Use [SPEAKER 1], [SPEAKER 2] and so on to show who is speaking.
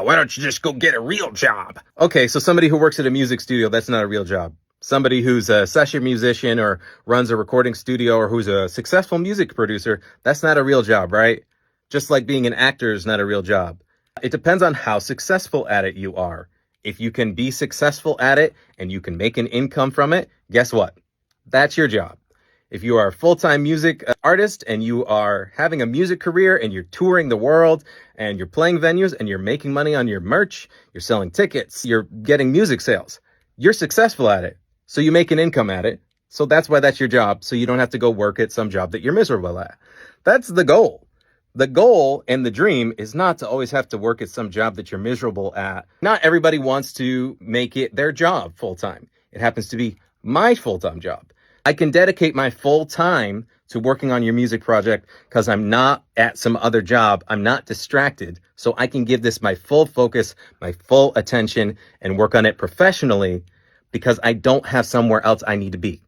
[SPEAKER 1] why don't you just go get a real job? Okay, so somebody who works at a music studio, that's not a real job. Somebody who's a session musician or runs a recording studio or who's a successful music producer, that's not a real job, right? Just like being an actor is not a real job. It depends on how successful at it you are. If you can be successful at it and you can make an income from it, guess what? That's your job. If you are a full-time music artist and you are having a music career and you're touring the world and you're playing venues and you're making money on your merch, you're selling tickets, you're getting music sales, you're successful at it. So you make an income at it. So that's why that's your job. So you don't have to go work at some job that you're miserable at. That's the goal. The goal and the dream is not to always have to work at some job that you're miserable at. Not everybody wants to make it their job full time. It happens to be my full-time job. I can dedicate my full time to working on your music project because I'm not at some other job. I'm not distracted. So I can give this my full focus, my full attention, and work on it professionally because I don't have somewhere else I need to be.